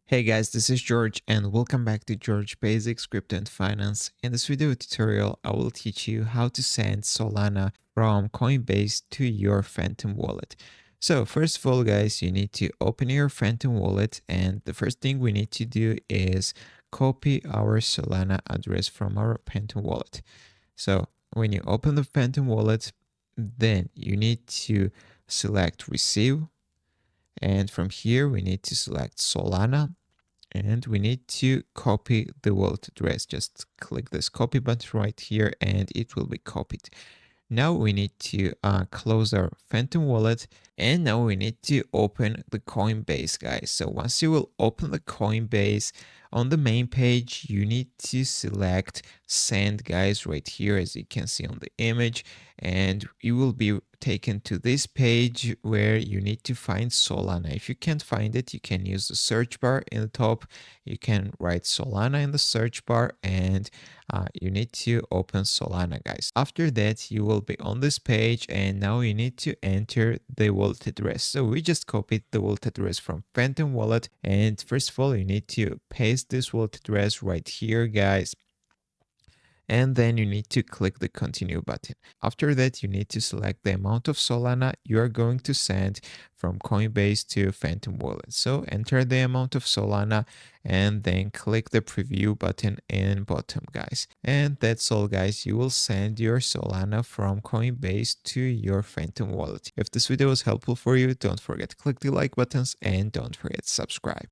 Hey guys, this is George and welcome back to George Basics Crypto and Finance. In this video tutorial, I will teach you how to send Solana from Coinbase to your Phantom wallet. So first of all, guys, you need to open your Phantom wallet, and the first thing we need to do is copy our Solana address from our Phantom wallet. So when you open the Phantom wallet, then you need to select Receive, and from here we need to select Solana, and we need to copy the wallet address. Just click this copy button right here and it will be copied. Now we need to close our Phantom wallet, and now we need to open the Coinbase, guys. So once you will open the Coinbase, on the main page you need to select send, guys, right here as you can see on the image, and you will be taken to this page where you need to find Solana. If you can't find it, you can use the search bar in the top. You can write Solana in the search bar, and you need to open Solana, guys. After that, you will be on this page, and now you need to enter the wallet address. So we just copied the wallet address from Phantom wallet, and first of all, you need to paste this wallet address right here, guys, and then you need to click the continue button. After that, you need to select the amount of Solana you are going to send from Coinbase to Phantom wallet. So enter the amount of Solana and then click the preview button in bottom, guys. And that's all, guys. You will send your Solana from Coinbase to your Phantom wallet. If this video was helpful for you, don't forget to click the like buttons and don't forget to subscribe.